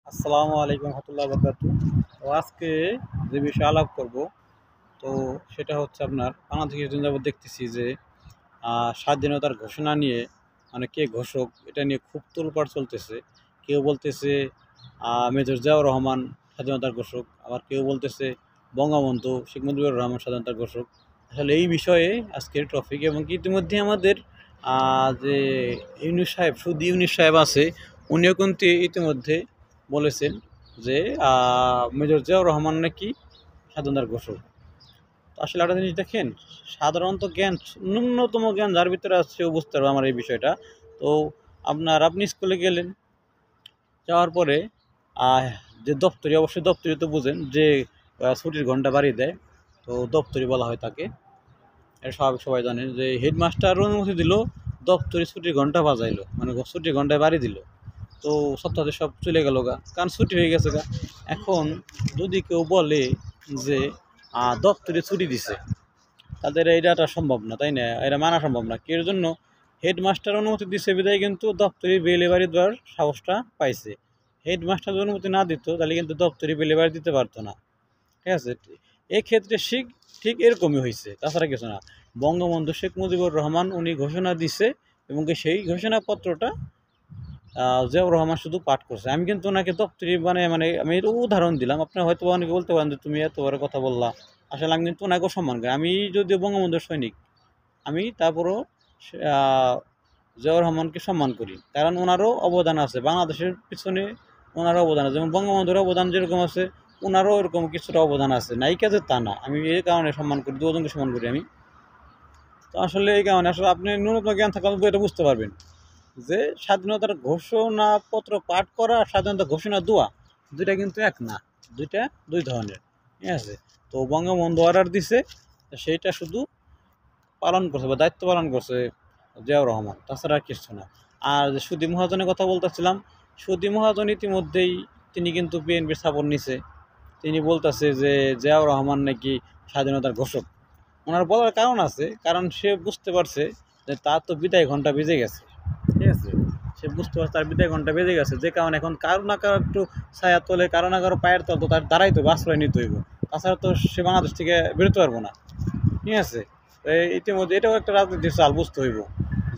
আসসালামু আলাইকুম রহমতুল্লাহ বরকাতু। তো আজকে যে বিষয়ে আলাপ করব, তো সেটা হচ্ছে আপনার বাংলাদেশ কিছুদিন যাবত দেখতেছি যে স্বাধীনতার ঘোষণা নিয়ে মানে কে ঘোষক এটা নিয়ে খুব তোলপাড় চলতেছে। কেউ বলতেছে মেজর জিয়াউর রহমান স্বাধীনতার ঘোষক, আবার কেউ বলতেছে বঙ্গবন্ধু শেখ মুজিবুর রহমান স্বাধীনতার ঘোষক। আসলে এই বিষয়ে আজকের টপিক, এবং কি ইতিমধ্যে আমাদের যে ইউনুস সাহেব, শুধু ইউনুস সাহেব আছে, উনিও কিন্তু ইতিমধ্যে বলেছেন যে মেজর জিয়াউর রহমান নাকি স্বাধীনতার ঘোষক। তো আসলে একটা জিনিস দেখেন, সাধারণত জ্ঞান, ন্যূনতম জ্ঞান যার ভিতরে আছে সেও বুঝতে পারবে আমার এই বিষয়টা। তো আপনি স্কুলে গেলেন, যাওয়ার পরে আহ, যে দপ্তরি, অবশ্যই দপ্তরি তো বুঝেন যে ছুটির ঘন্টা বাড়িয়ে দেয়, তো দপ্তরি বলা হয় তাকে। এটা স্বাভাবিক, সবাই জানেন যে হেডমাস্টার অনুমতি দিল, দপ্তরি ছুটির ঘন্টা বাজাইলো, মানে ছুটির ঘন্টায় বাড়ি দিল। তো সপ্তাহে সব চলে গেল গা, কারণ ছুটি হয়ে গেছে গা। এখন যদি কেউ বলে যে দপ্তরে ছুটি দিছে, তাদের এইটা সম্ভব না, তাই না? এটা মানা সম্ভব না। এর জন্য হেডমাস্টার অনুমতি দিছে বিদায় কিন্তু দপ্তরি বেলে বাড়ি দেওয়ার সাহসটা পাইছে। হেডমাস্টার যদি অনুমতি না দিত তাহলে কিন্তু দপ্তরি বেলে বাড়ি দিতে পারতো না। ঠিক আছে? এক্ষেত্রে ঠিক এরকমই হয়েছে, তাছাড়া কিছু না। বঙ্গবন্ধু শেখ মুজিবুর রহমান উনি ঘোষণা দিছে, এবং সেই ঘোষণাপত্রটা জিয়াউর রহমান শুধু পাঠ করছে। আমি কিন্তু ওনাকে দপ্তরি মানে মানে আমি এর উদাহরণ দিলাম। আপনারা হয়তো অনেকে বলতে পারেন যে তুমি এত বড় কথা বললা। আসলে আমি কিন্তু ওনাকেও সম্মান করি। আমি যদিও বঙ্গবন্ধুর সৈনিক, আমি তারপরও জিয়াউর রহমানকে সম্মান করি, কারণ ওনারও অবদান আছে বাংলাদেশের পিছনে। ওনারও অবদান আছে, যেমন বঙ্গবন্ধুর অবদান যেরকম আছে, ওনারও এরকম কিছুটা অবদান আছে, নাই কাজে তা না। আমি এই কারণে সম্মান করি, দুজনকে সম্মান করি আমি। তো আসলে এই কারণে আসলে আপনি ন্যূনতম জ্ঞান থাকলে এটা বুঝতে পারবেন যে স্বাধীনতার ঘোষণাপত্র পাঠ করা আর স্বাধীনতা ঘোষণা দেওয়া দুইটা কিন্তু এক না, দুইটা দুই ধরনের। ঠিক আছে? তো বঙ্গবন্ধু অর্ডার দিছে, সেইটা শুধু পালন করছে বা দায়িত্ব পালন করছে জিয়াউর রহমান, তাছাড়া আর কিছু না। আর যে সুদী মহাজনের কথা বলতেছিলাম, সুদী মহাজন ইতিমধ্যেই তিনি কিন্তু বিএনপির সাপোর্ট নিছে। তিনি বলতেছে যে জিয়াউর রহমান নাকি স্বাধীনতার ঘোষক। ওনার বলার কারণ আছে, কারণ সে বুঝতে পারছে যে তার তো বিদায় ঘন্টা বেজে গেছে। ঠিক আছে? সে বুঝতে পারছে তার বিদায় ঘন্টা বেজে গেছে, যে কারণে এখন কারো না কারো একটু ছায়া তোলে, কারো না কারো পায়ের তল তো তার দ্বারাই তো আশ্রয় নিতে হইব। তাছাড়া তো সে বাংলাদেশ থেকে বেরোতে পারবো না। ঠিক আছে? তো ইতিমধ্যে এটাও একটা রাজনীতির চাল, বুঝতে হইব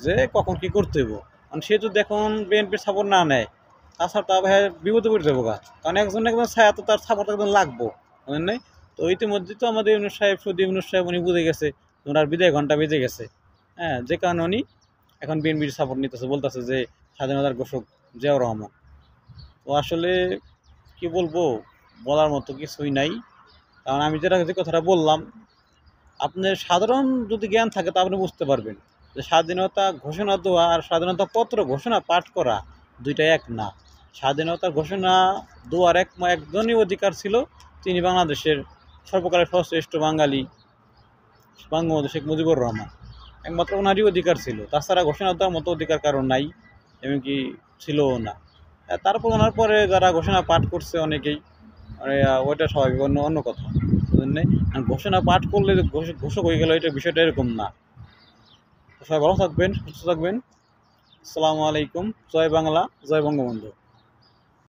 যে কখন কি করতে হইব। কারণ সে যদি এখন বিএনপির সাপোর্ট না নেয়, তাছাড়া তো ভাই বিপদে পড়ে যাবো গা। কারণ একজন একজন ছায়া তো তার সাপোর্ট একজন লাগবো, বুঝলেন নাই? তো ইতিমধ্যে তো আমাদের ইউনুস সাহেব, শুধু ইউনুস সাহেব উনি বুঝে গেছে ওনার বিদায় ঘন্টা বেজে গেছে। হ্যাঁ, যে কারণে উনি এখন বিএনপির সাপোর্ট নিতেছে, বলতেছে যে স্বাধীনতার ঘোষক জিয়াউর রহমান। তো আসলে কি বলবো, বলার মতো কিছুই নাই। কারণ আমি যে কথাটা বললাম, আপনার সাধারণ যদি জ্ঞান থাকে তা আপনি বুঝতে পারবেন যে স্বাধীনতা ঘোষণা দেওয়া আর স্বাধীনতা পত্র ঘোষণা পাঠ করা দুইটাই এক না। স্বাধীনতার ঘোষণা দেওয়ার একজনই অধিকার ছিল, তিনি বাংলাদেশের সর্বকালের সর্বশ্রেষ্ঠ বাঙালি বঙ্গবন্ধু শেখ মুজিবুর রহমান। একমাত্র ওনারই অধিকার ছিল, তাছাড়া ঘোষণা দেওয়ার মতো অধিকার কারণ নাই, এমনকি ছিলও না। তারপর ওনার পরে যারা ঘোষণা পাঠ করছে অনেকেই, মানে ওইটা স্বাভাবিক, অন্য অন্য কথা, বুঝলেন নাই? আর ঘোষণা পাঠ করলে যে ঘোষক হয়ে গেল, এটা বিষয়টা এরকম না। তো সবাই ভালো থাকবেন, সুস্থ থাকবেন। আসসালামু আলাইকুম। জয় বাংলা, জয় বঙ্গবন্ধু।